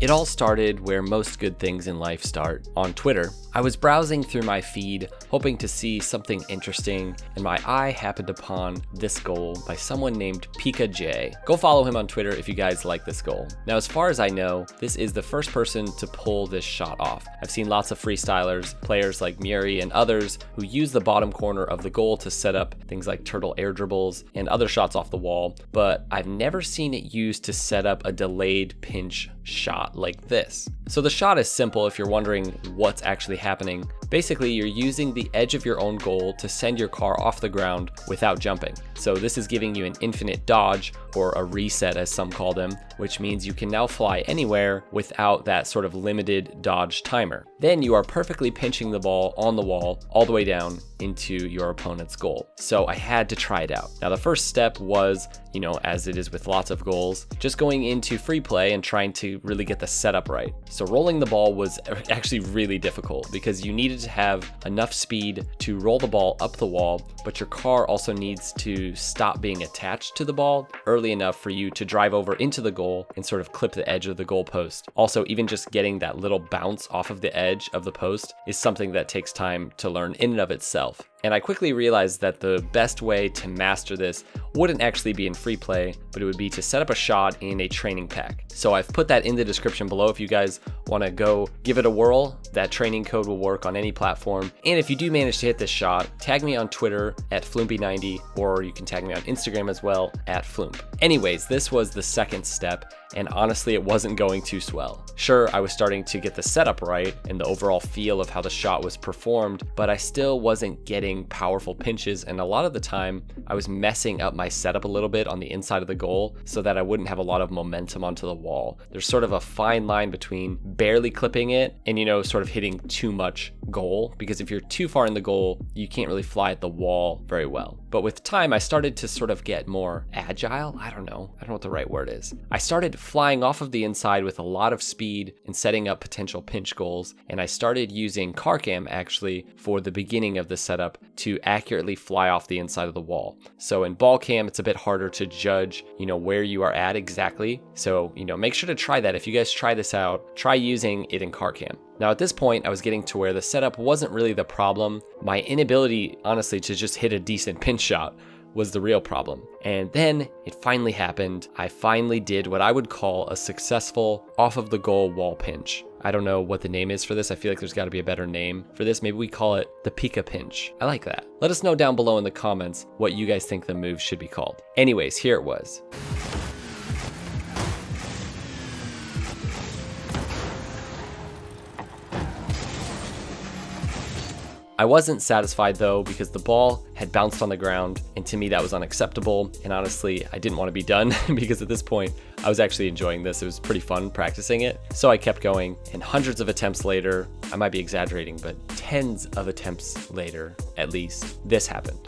It all started where most good things in life start, on Twitter. I was browsing through my feed, hoping to see something interesting, and my eye happened upon this goal by someone named pikaJ. Go follow him on Twitter if you guys like this goal. Now, as far as I know, this is the first person to pull this shot off. I've seen lots of freestylers, players like Muri and others, who use the bottom corner of the goal to set up things like turtle air dribbles and other shots off the wall, but I've never seen it used to set up a delayed pinch shot like this. So the shot is simple if you're wondering what's actually happening. Basically, you're using the edge of your own goal to send your car off the ground without jumping. So this is giving you an infinite dodge, or a reset as some call them, which means you can now fly anywhere without that sort of limited dodge timer. Then you are perfectly pinching the ball on the wall all the way down into your opponent's goal. So I had to try it out. Now the first step was, as it is with lots of goals, just going into free play and trying to really get the setup right. So rolling the ball was actually really difficult because you needed to have enough speed to roll the ball up the wall, but your car also needs to stop being attached to the ball early enough for you to drive over into the goal and sort of clip the edge of the goal post. Also, even just getting that little bounce off of the edge of the post is something that takes time to learn in and of itself. And I quickly realized that the best way to master this wouldn't actually be in free play, but it would be to set up a shot in a training pack. So I've put that in the description below if you guys want to go give it a whirl. That training code will work on any platform. And if you do manage to hit this shot, tag me on Twitter at FLuuMP90, or you can tag me on Instagram as well at FLuuMP. Anyways, this was the second step, and honestly, it wasn't going too swell. Sure, I was starting to get the setup right and the overall feel of how the shot was performed, but I still wasn't getting powerful pinches, and a lot of the time I was messing up my setup a little bit on the inside of the goal so that I wouldn't have a lot of momentum onto the wall. There's sort of a fine line between barely clipping it and sort of hitting too much goal, because if you're too far in the goal, you can't really fly at the wall very well. But with time, I started to sort of get more agile. I don't know what the right word is. I started flying off of the inside with a lot of speed and setting up potential pinch goals, and I started using car cam actually for the beginning of the setup to accurately fly off the inside of the wall. So in ball cam, it's a bit harder to judge, where you are at exactly. So, make sure to try that. If you guys try this out, try using it in car cam. Now at this point, I was getting to where the setup wasn't really the problem. My inability, honestly, to just hit a decent pinch shot was the real problem. And then it finally happened. I finally did what I would call a successful off of the goal wall pinch. I don't know what the name is for this. I feel like there's got to be a better name for this. Maybe we call it the pika pinch. I like that. Let us know down below in the comments what you guys think the move should be called. Anyways, here it was. I wasn't satisfied though, because the ball had bounced on the ground, and to me that was unacceptable, and honestly I didn't want to be done because at this point I was actually enjoying this. It was pretty fun practicing it, so I kept going, and hundreds of attempts later, I might be exaggerating, but tens of attempts later at least, this happened.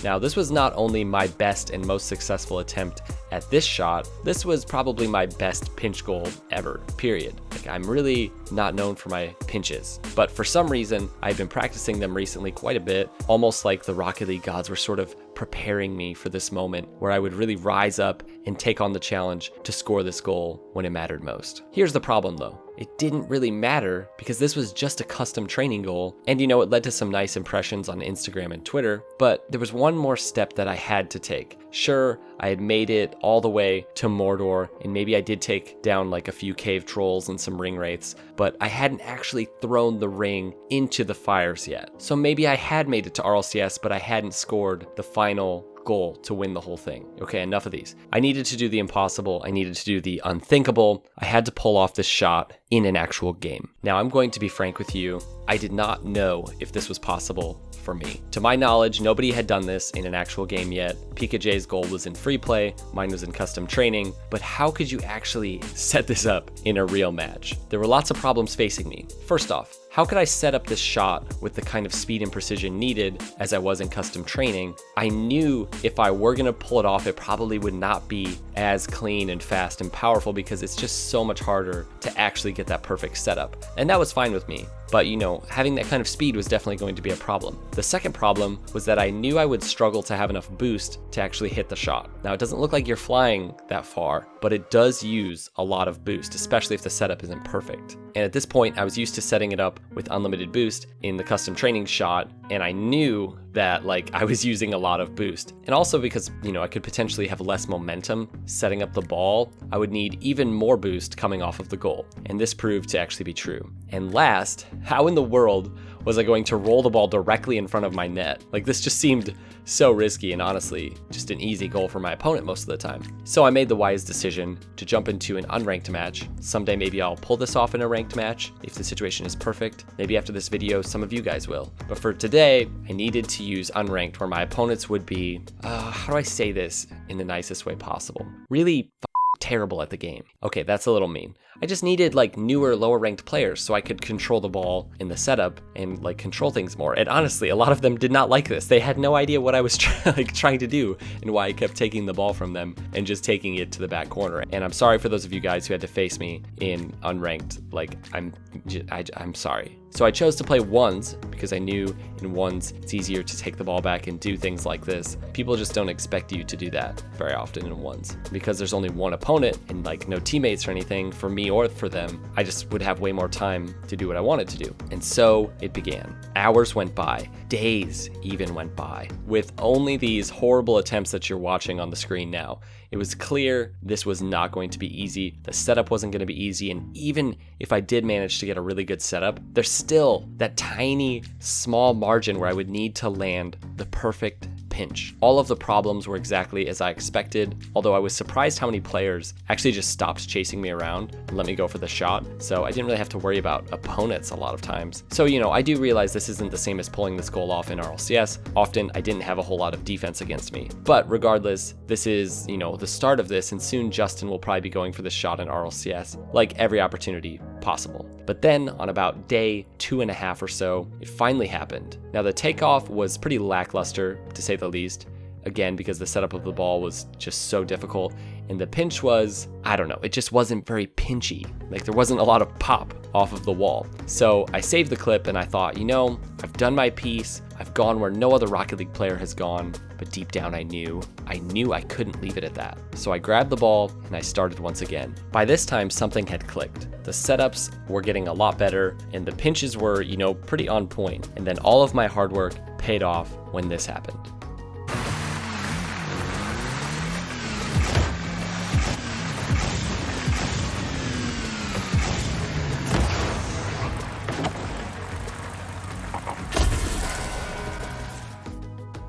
Now, this was not only my best and most successful attempt at this shot, this was probably my best pinch goal ever, period. I'm really not known for my pinches, but for some reason, I've been practicing them recently quite a bit, almost like the Rocket League gods were sort of preparing me for this moment where I would really rise up and take on the challenge to score this goal when it mattered most. Here's the problem though. It didn't really matter because this was just a custom training goal, and it led to some nice impressions on Instagram and Twitter, but there was one more step that I had to take. Sure, I had made it all the way to Mordor, and maybe I did take down like a few cave trolls and some ring wraiths, but I hadn't actually thrown the ring into the fires yet. So maybe I had made it to RLCS, but I hadn't scored the final goal to win the whole thing. Okay, enough of these. I needed to do the impossible. I needed to do the unthinkable. I had to pull off this shot in an actual game. Now, I'm going to be frank with you. I did not know if this was possible for me. To my knowledge, nobody had done this in an actual game yet. pikaJ's goal was in free play, mine was in custom training, but how could you actually set this up in a real match? There were lots of problems facing me. First off, how could I set up this shot with the kind of speed and precision needed as I was in custom training? I knew if I were gonna pull it off, it probably would not be as clean and fast and powerful because it's just so much harder to actually get that perfect setup. And that was fine with me. But you know, having that kind of speed was definitely going to be a problem. The second problem was that I knew I would struggle to have enough boost to actually hit the shot. Now, it doesn't look like you're flying that far, but it does use a lot of boost, especially if the setup isn't perfect. And at this point, I was used to setting it up with unlimited boost in the custom training shot, and I knew that like I was using a lot of boost. And also because, you know, I could potentially have less momentum setting up the ball, I would need even more boost coming off of the goal. And this proved to actually be true. And last, how in the world was I going to roll the ball directly in front of my net? Like, this just seemed so risky and honestly just an easy goal for my opponent most of the time. So I made the wise decision to jump into an unranked match. Someday maybe I'll pull this off in a ranked match if the situation is perfect. Maybe after this video some of you guys will. But for today, I needed to use unranked where my opponents would be, how do I say this in the nicest way possible? Really terrible at the game. Okay, that's a little mean. I just needed like newer, lower ranked players so I could control the ball in the setup and like control things more. And honestly, a lot of them did not like this. They had no idea what I was trying to do and why I kept taking the ball from them and just taking it to the back corner. And I'm sorry for those of you guys who had to face me in unranked. Like, I'm sorry. So I chose to play ones because I knew in ones it's easier to take the ball back and do things like this. People just don't expect you to do that very often in ones because there's only one opponent and like no teammates or anything for me or for them. I just would have way more time to do what I wanted to do. And so it began. Hours went by, days even went by, with only these horrible attempts that you're watching on the screen now. It was clear this was not going to be easy. The setup wasn't going to be easy. And even if I did manage to get a really good setup, there's still that tiny, small margin where I would need to land the perfect pinch. All of the problems were exactly as I expected, although I was surprised how many players actually just stopped chasing me around and let me go for the shot. So I didn't really have to worry about opponents a lot of times. So, you know, I do realize this isn't the same as pulling this goal off in RLCS. Often I didn't have a whole lot of defense against me. But regardless, this is, you know, the start of this, and soon Justin will probably be going for this shot in RLCS, like every opportunity possible. But then on about day 2.5 or so, it finally happened. Now the takeoff was pretty lackluster, to say the least, again because the setup of the ball was just so difficult, and the pinch was, I don't know, it just wasn't very pinchy. Like, there wasn't a lot of pop off of the wall. So I saved the clip and I thought, you know, I've done my piece, I've gone where no other Rocket League player has gone, but deep down I knew I couldn't leave it at that. So I grabbed the ball and I started once again. By this time, something had clicked. The setups were getting a lot better and the pinches were, you know, pretty on point. And then all of my hard work paid off when this happened.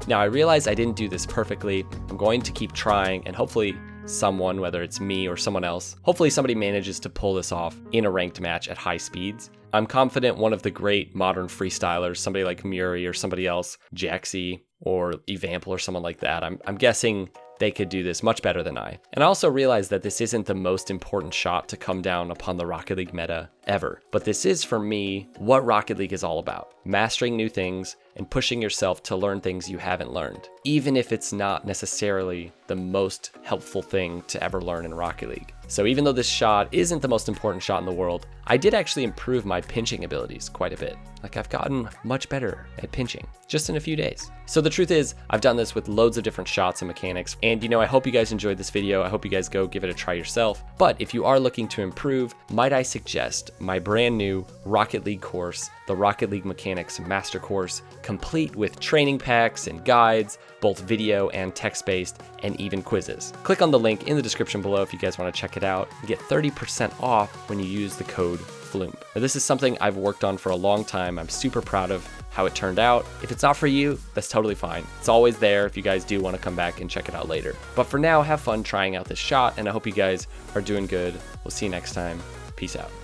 Now I realize I didn't do this perfectly. I'm going to keep trying and hopefully someone, whether it's me or someone else, hopefully somebody manages to pull this off in a ranked match at high speeds. I'm confident one of the great modern freestylers, somebody like Muri or somebody else, Jaxie or Evample or someone like that, I'm guessing they could do this much better than I. And I also realize that this isn't the most important shot to come down upon the Rocket League meta ever. But this is, for me, what Rocket League is all about. Mastering new things and pushing yourself to learn things you haven't learned, even if it's not necessarily the most helpful thing to ever learn in Rocket League. So even though this shot isn't the most important shot in the world, I did actually improve my pinching abilities quite a bit. Like, I've gotten much better at pinching just in a few days. So the truth is, I've done this with loads of different shots and mechanics. And you know, I hope you guys enjoyed this video. I hope you guys go give it a try yourself. But if you are looking to improve, might I suggest my brand new Rocket League course, the Rocket League Mechanics Master Course, complete with training packs and guides, both video and text-based, and even quizzes. Click on the link in the description below if you guys want to check it out and get 30% off when you use the code FLuuMP. Now, this is something I've worked on for a long time. I'm super proud of how it turned out. If it's not for you, that's totally fine. It's always there if you guys do want to come back and check it out later. But for now, have fun trying out this shot, and I hope you guys are doing good. We'll see you next time. Peace out.